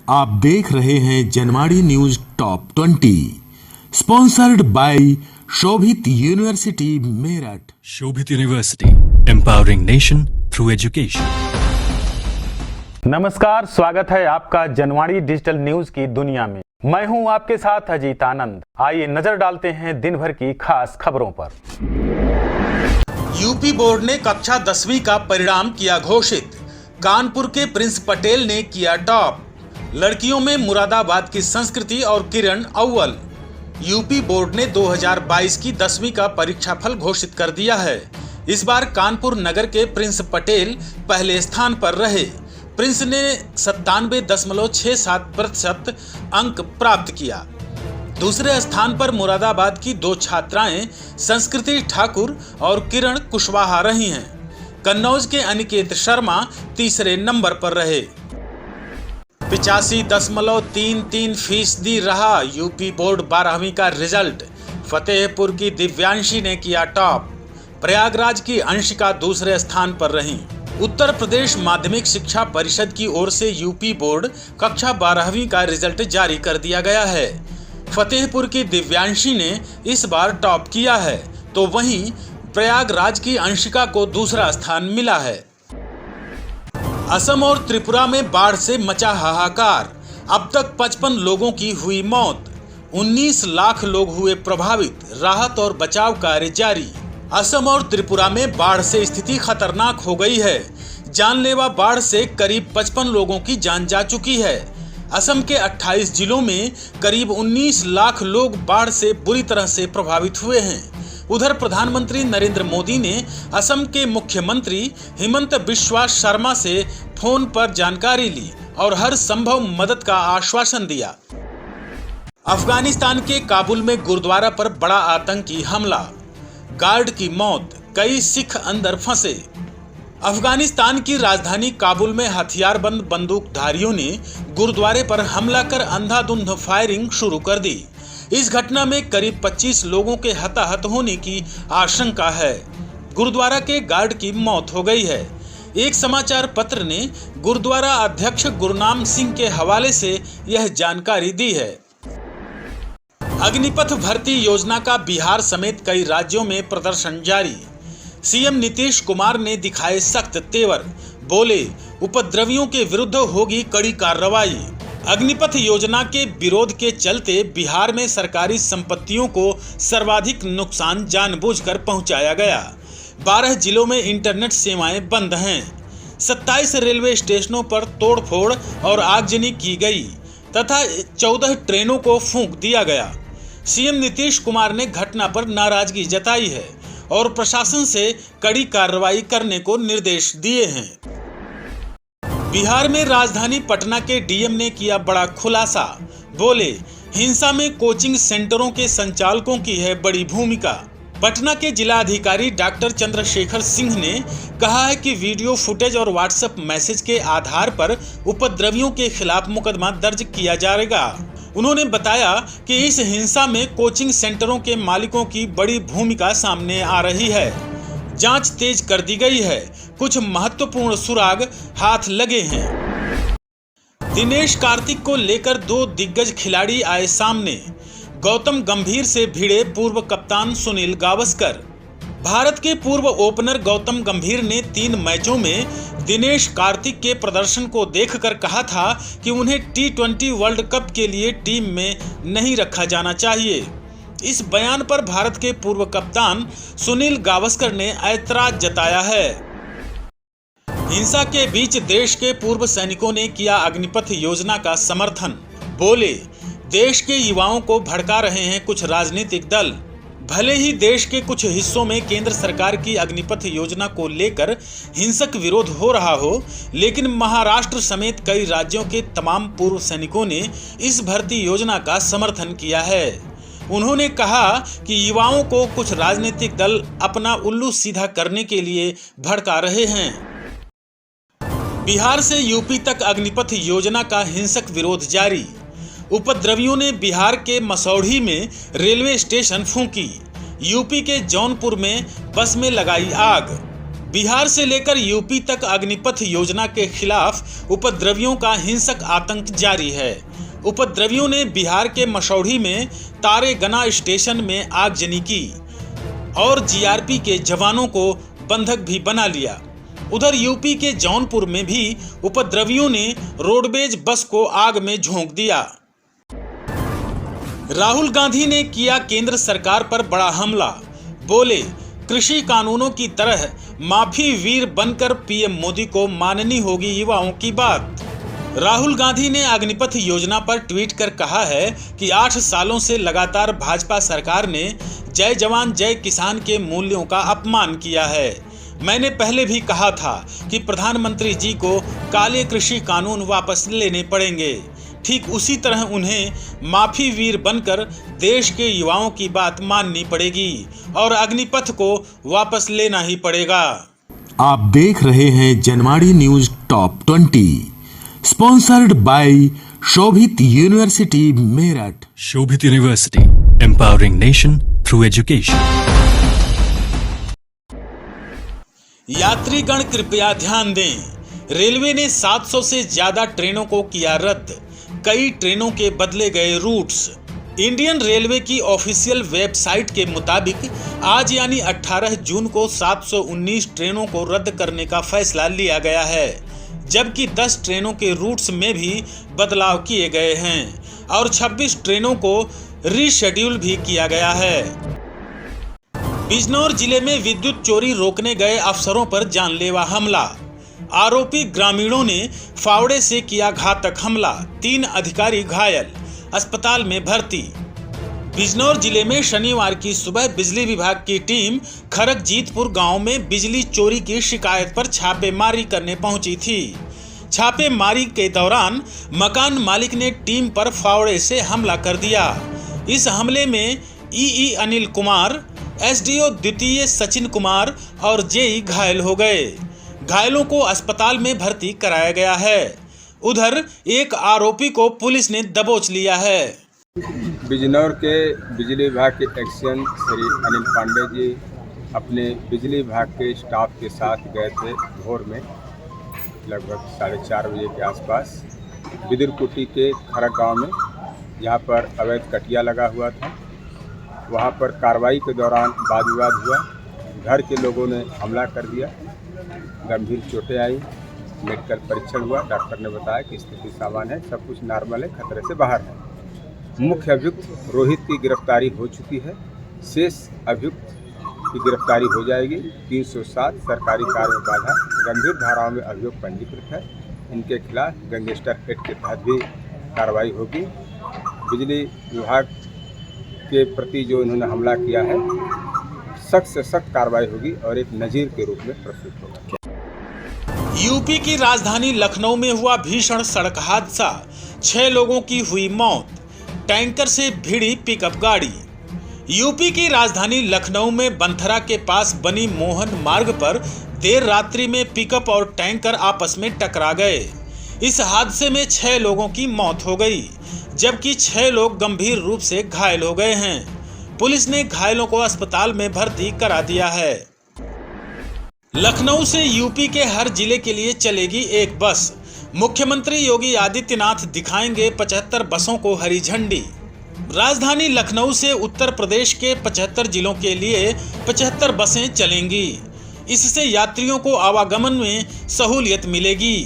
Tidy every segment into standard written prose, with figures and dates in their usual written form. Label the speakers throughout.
Speaker 1: आप देख रहे हैं Janwadi news top 20 sponsored by Shobhit university Meerut.
Speaker 2: Shobhit university, empowering nation through education.
Speaker 3: नमस्कार, स्वागत है आपका जनवाड़ी डिजिटल न्यूज की दुनिया में। मैं हूं आपके साथ अजीत आनंद। आइए नजर डालते हैं दिन भर की खास खबरों पर।
Speaker 4: यूपी बोर्ड ने कक्षा 10वीं का परिणाम किया घोषित। कानपुर के प्रिंस पटेल ने किया टॉप। लड़कियों में मुरादाबाद की संस्कृति और किरण अव्वल। यूपी बोर्ड ने 2022 की 10वीं का परीक्षाफल घोषित कर दिया है। इस बार कानपुर नगर के प्रिंस पटेल पहले स्थान पर रहे। प्रिंस ने 97.67% अंक प्राप्त किया। दूसरे स्थान पर मुरादाबाद की दो छात्राएं संस्कृति ठाकुर और किरण कुशवाहा रही हैं। कन्नौज के अनिकेत शर्मा तीसरे नंबर पर रहे। 85.33% रहा यूपी बोर्ड 12वीं का रिजल्ट। फतेहपुर की दिव्यांशी ने किया टॉप। प्रयागराज की अंशिका दूसरे स्थान पर रहीं। उत्तर प्रदेश माध्यमिक शिक्षा परिषद की ओर से यूपी बोर्ड कक्षा 12वीं का रिजल्ट जारी कर दिया गया है। फतेहपुर की दिव्यांशी ने इस बार टॉप किया है, तो वहीं प्रयागराज की अंशिका को दूसरा स्थान मिला है। असम और त्रिपुरा में बाढ़ से मचा हाहाकार। अब तक 55 लोगों की हुई मौत। 19 लाख लोग हुए प्रभावित। राहत और बचाव कार्य जारी। असम और त्रिपुरा में बाढ़ से स्थिति खतरनाक हो गई है। जानलेवा बाढ़ से करीब 55 लोगों की जान जा चुकी है। असम के 28 जिलों में करीब 19 लाख लोग बाढ़ से बुरी तरह से प्रभावित हुए हैं। उधर प्रधानमंत्री नरेंद्र मोदी ने असम के मुख्यमंत्री हिमंत बिस्वा शर्मा से फोन पर जानकारी ली और हर संभव मदद का आश्वासन दिया। अफगानिस्तान के काबुल में गुरुद्वारा पर बड़ा आतंकी हमला। गार्ड की मौत, कई सिख अंदर फंसे। अफगानिस्तान की राजधानी काबुल में हथियारबंद बंदूकधारियों ने गुरुद्वारे पर हमला कर अंधाधुंध फायरिंग शुरू कर दी। इस घटना में करीब 25 लोगों के हताहत होने की आशंका है। गुरुद्वारा के गार्ड की मौत हो गई है। एक समाचार पत्र ने गुरुद्वारा अध्यक्ष गुरनाम सिंह के हवाले से यह जानकारी दी है। अग्निपथ भर्ती योजना का बिहार समेत कई राज्यों में प्रदर्शन जारी। सीएम नीतीश कुमार ने दिखाए सख्त तेवर। बोले, उपद्रवियों के विरुद्ध होगी कड़ी कार्रवाई। अग्निपथ योजना के विरोध के चलते बिहार में सरकारी संपत्तियों को सर्वाधिक नुकसान जानबूझकर पहुंचाया गया। 12 जिलों में इंटरनेट सेवाएं बंद हैं। 27 रेलवे स्टेशनों पर तोड़फोड़ और आगजनी की गई तथा 14 ट्रेनों को फूंक दिया गया। सीएम नीतीश कुमार ने घटना पर नाराजगी जताई है और प्रशासन से कड़ी कार्रवाई करने को निर्देश दिए हैं। बिहार में राजधानी पटना के डीएम ने किया बड़ा खुलासा। बोले, हिंसा में कोचिंग सेंटरों के संचालकों की है बड़ी भूमिका। पटना के जिलाधिकारी डॉक्टर चंद्रशेखर सिंह ने कहा है कि वीडियो फुटेज और व्हाट्सएप मैसेज के आधार पर उपद्रवियों के खिलाफ मुकदमा दर्ज किया जाएगा। उन्होंने बताया कि इस हिंसा में कोचिंग सेंटरों के मालिकों की बड़ी भूमिका सामने आ रही है। जांच तेज कर दी गई है। कुछ महत्वपूर्ण सुराग हाथ लगे हैं। दिनेश कार्तिक को लेकर दो दिग्गज खिलाड़ी आए सामने। गौतम गंभीर से भिड़े पूर्व कप्तान सुनील गावस्कर। भारत के पूर्व ओपनर गौतम गंभीर ने 3 मैचों में दिनेश कार्तिक के प्रदर्शन को देखकर कहा था कि उन्हें T20 वर्ल्ड कप के लिए टीम में नहीं रखा जाना चाहिए। इस बयान पर भारत के पूर्व कप्तान सुनील गावस्कर ने ऐतराज जताया है। हिंसा के बीच देश के पूर्व सैनिकों ने किया अग्निपथ योजना का समर्थन। बोले, देश के युवाओं को भड़का रहे हैं कुछ राजनीतिक दल। भले ही देश के कुछ हिस्सों में केंद्र सरकार की अग्निपथ योजना को लेकर हिंसक विरोध हो रहा हो, लेकिन महाराष्ट्र समेत कई राज्यों के तमाम पूर्व सैनिकों ने इस भर्ती योजना का समर्थन किया है। उन्होंने कहा कि युवाओं को कुछ राजनीतिक दल अपना उल्लू सीधा करने के लिए भड़का रहे हैं। बिहार से यूपी तक अग्निपथ योजना का हिंसक विरोध जारी। उपद्रवियों ने बिहार के मसौढ़ी में रेलवे स्टेशन फूंकी। यूपी के जौनपुर में बस में लगाई आग। बिहार से लेकर यूपी तक अग्निपथ योजना के खिलाफ उपद्रवियों का हिंसक आतंक जारी है। उपद्रवियों ने बिहार के मसौढ़ी में तारेगना स्टेशन में आगजनी की और जीआरपी के जवानों को बंधक भी बना लिया। उधर यूपी के जौनपुर में भी उपद्रवियों ने रोडवेज बस को आग में झोंक दिया। राहुल गांधी ने किया केंद्र सरकार पर बड़ा हमला, बोले कृषि कानूनों की तरह माफी वीर बनकर पीएम मोदी को माननी होगी युवाओं की बात। राहुल गांधी ने अग्निपथ योजना पर ट्वीट कर कहा है कि 8 सालों से लगातार भाजपा सरकार ने जय जवान जय किसान के मूल्यों का अपमान किया है। मैंने पहले भी कहा था कि प्रधानमंत्री जी को काले कृषि कानून वापस लेने पड़ेंगे। ठीक उसी तरह उन्हें माफी वीर बनकर देश के युवाओं की बात माननी पड़ेगी और अग्निपथ को वापस लेना ही पड़ेगा।
Speaker 1: आप देख रहे हैं Janwadi news top 20, sponsored by Shobhit university Meerut.
Speaker 2: Shobhit University, empowering nation through education.
Speaker 4: यात्रीगण कृपया ध्यान दें, रेलवे ने 700 से ज्यादा ट्रेनों को किया रद्द, कई ट्रेनों के बदले गए रूट्स। इंडियन रेलवे की ऑफिशियल वेबसाइट के मुताबिक आज यानी 18 जून को 719 ट्रेनों को रद्द करने का फैसला लिया गया है, जबकि 10 ट्रेनों के रूट्स में भी बदलाव किए गए हैं और 26 ट्रेनों को रीशेड्यूल भी किया गया है। बिजनौर जिले में विद्युत चोरी रोकने गए अफसरों पर जानलेवा हमला, आरोपी ग्रामीणों ने फावड़े से किया घातक हमला, 3 अधिकारी घायल, अस्पताल में भर्ती। बिजनौर जिले में शनिवार की सुबह बिजली विभाग की टीम खरकजीतपुर गांव में बिजली चोरी की शिकायत पर छापेमारी करने पहुंची थी। छापेमारी के दौरान मकान मालिक ने टीम पर फावड़े से हमला कर दिया। इस हमले में ईई अनिल कुमार, एसडीओ द्वितीय सचिन कुमार और जेई घायल हो गए। घायलों को अस्पताल में भर्ती कराया गया है। उधर एक आरोपी को पुलिस ने दबोच लिया है।
Speaker 5: बिजनौर के बिजली विभाग के एक्शन श्री अनिल पांडे जी अपने बिजली विभाग के स्टाफ के साथ गए थे भोर में लगभग 4:30 बजे के आसपास बिदरकुटी के खरक गांव में, जहां पर अवैध कटिया लगा हुआ था। वहां पर कार्रवाई के दौरान वाद विवाद हुआ, घर के लोगों ने हमला कर दिया, गंभीर चोटें आई, मेडिकल परीक्षण हुआ, डॉक्टर ने बताया कि स्थिति सामान्य है, सब कुछ नॉर्मल है, खतरे से बाहर है। मुख्य अभियुक्त रोहित की गिरफ्तारी हो चुकी है, शेष अभियुक्त की गिरफ्तारी हो जाएगी। 307 सरकारी कार्य में बाधा गंभीर धाराओं में अभियोग पंजीकृत है। इनके खिलाफ गैंगस्टर एक्ट के तहत भी कार्रवाई होगी। बिजली विभाग के प्रति जो इन्होंने हमला किया है, सख्त से सख्त कार्रवाई होगी और एक नजीर के रूप में प्रस्तुत होगा।
Speaker 4: यूपी की राजधानी लखनऊ में हुआ भीषण सड़क हादसा, 6 लोगों की हुई मौत, टैंकर से भिड़ी पिकअप गाड़ी। यूपी की राजधानी लखनऊ में बंथरा के पास बनी मोहन मार्ग पर देर रात्रि में पिकअप और टैंकर आपस में टकरा गए। इस हादसे में 6 लोगों की मौत हो गई, जबकि 6 लोग गंभीर रूप से घायल हो गए हैं। पुलिस ने घायलों को अस्पताल में भर्ती करा दिया है। लखनऊ से यूपी के हर जिले के लिए चलेगी एक बस, मुख्यमंत्री योगी आदित्यनाथ दिखाएंगे 75 बसों को हरी झंडी। राजधानी लखनऊ से उत्तर प्रदेश के 75 जिलों के लिए 75 बसें चलेंगी। इससे यात्रियों को आवागमन में सहूलियत मिलेगी।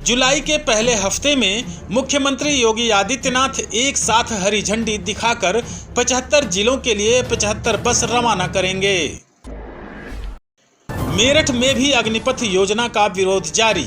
Speaker 4: जुलाई के पहले हफ्ते में मुख्यमंत्री योगी आदित्यनाथ एक साथ हरी झंडी दिखाकर 75 जिलों के लिए 75 बस रवाना करेंगे। मेरठ में भी अग्निपथ योजना का विरोध जारी।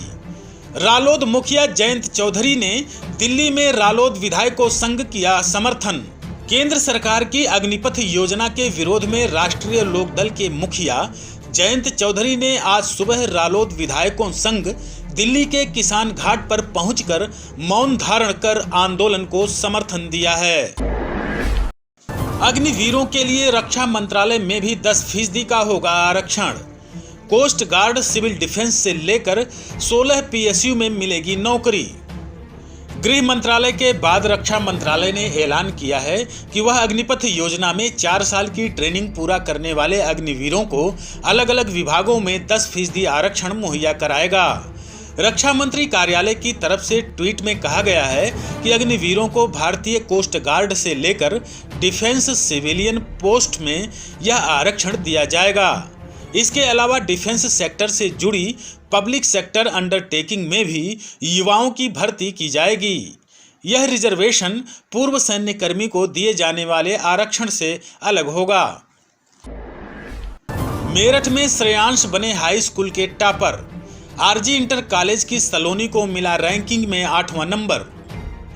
Speaker 4: रालोद मुखिया जयंत चौधरी ने दिल्ली में रालोद विधायकों संघ किया समर्थन। केंद्र सरकार की अग्निपथ योजना के विरोध में राष्ट्रीय लोकदल के मुखिया जयंत चौधरी ने आज सुबह रालोद विधायकों संघ दिल्ली के किसान घाट पर पहुंचकर मौन धारण कर आंदोलन को समर्थन दिया है। अग्निवीरों के लिए रक्षा मंत्रालय में भी 10% का होगा आरक्षण। कोस्ट गार्ड, सिविल डिफेंस से लेकर 16 पीएसयू में मिलेगी नौकरी। गृह मंत्रालय के बाद रक्षा मंत्रालय ने ऐलान किया है कि वह अग्निपथ योजना में 4 साल की ट्रेनिंग पूरा करने वाले अग्निवीरों को अलग अलग विभागों में 10% आरक्षण मुहैया कराएगा। रक्षा मंत्री कार्यालय की तरफ से ट्वीट में कहा गया है कि अग्निवीरों को भारतीय कोस्ट गार्ड से लेकर डिफेंस सिविलियन पोस्ट में यह आरक्षण दिया जाएगा। इसके अलावा डिफेंस सेक्टर से जुड़ी पब्लिक सेक्टर अंडरटेकिंग में भी युवाओं की भर्ती की जाएगी। यह रिजर्वेशन पूर्व सैन्य कर्मी को दिए जाने वाले आरक्षण से अलग होगा। मेरठ में श्रेयांश बने हाई स्कूल के टॉपर। आरजी इंटर कॉलेज की सलोनी को मिला रैंकिंग में 8वां number.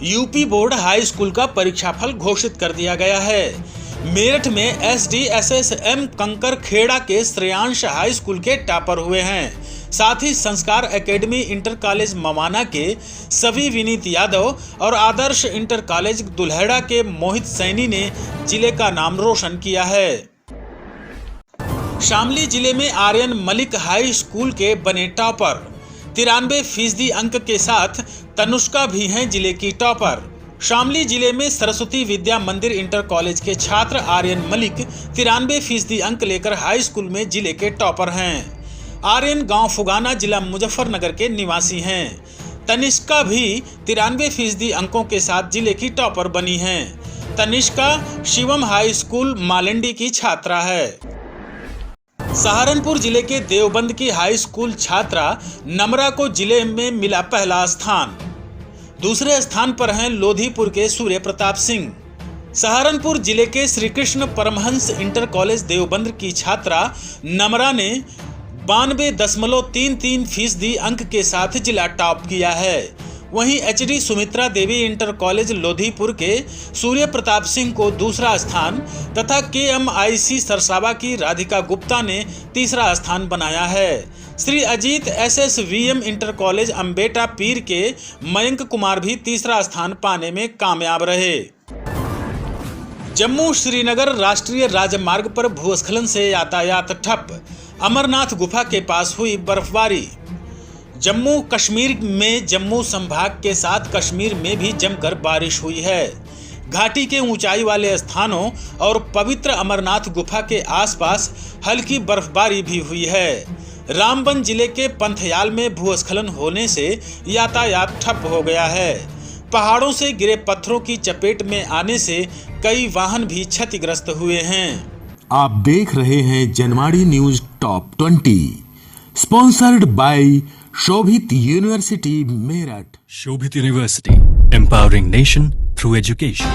Speaker 4: UP board high school का परीक्षाफल घोषित कर दिया गया है। मेरठ में SDSSM कंकर खेड़ा के श्रेयांश हाई स्कूल के टॉपर हुए हैं। साथ ही संस्कार एकेडमी इंटर कॉलेज मवाना के सभी विनीत यादव और आदर्श इंटर कॉलेज दुल्हेड़ा के मोहित सैनी ने जिले का नाम रोशन किया है। शामली जिले में आर्यन मलिक हाई स्कूल के बने टॉपर। 93% अंक के साथ तनुष्का भी हैं जिले की टॉपर। शामली जिले में सरस्वती विद्या मंदिर इंटर कॉलेज के छात्र आर्यन मलिक 93% अंक लेकर हाई स्कूल में जिले के टॉपर हैं। आर्यन गांव फुगाना जिला मुजफ्फरनगर के निवासी हैं। तनिष्का भी 93% अंकों के साथ जिले की टॉपर बनी हैं। तनिष्का शिवम हाई स्कूल मालंडी की छात्रा है। सहारनपुर जिले के देवबंद की हाई स्कूल छात्रा नमरा को जिले में मिला पहला स्थान। दूसरे स्थान पर हैं लोधीपुर के सूर्य प्रताप सिंह। सहारनपुर जिले के श्री कृष्ण परमहंस इंटर कॉलेज देवबंद की छात्रा नमरा ने 92.33% अंक के साथ जिला टॉप किया है। वहीं HD सुमित्रा देवी इंटर कॉलेज लोधीपुर के सूर्य प्रताप सिंह को दूसरा स्थान तथा KMIC सरसावा की राधिका गुप्ता ने तीसरा स्थान बनाया है। Shri Ajit SSVM inter college Ambeta Pir के मयंक कुमार भी तीसरा स्थान पाने में कामयाब रहे। जम्मू श्रीनगर राष्ट्रीय राजमार्ग पर भूस्खलन से यातायात ठप। अमरनाथ गुफा के पास हुई बर्फबारी। जम्मू कश्मीर में जम्मू संभाग के साथ कश्मीर में भी जमकर बारिश हुई है। घाटी के ऊंचाई वाले स्थानों और पवित्र अमरनाथ गुफा के आसपास हल्की बर्फबारी भी हुई है। रामबन जिले के पंथयाल में भूस्खलन होने से यातायात ठप हो गया है। पहाड़ों से गिरे पत्थरों की चपेट में आने से कई वाहन भी क्षतिग्रस्त हुए हैं।
Speaker 1: आप देख रहे हैं Janwadi news top 20 sponsored by Shobhit university Meerut.
Speaker 2: Shobhit University, empowering nation through education.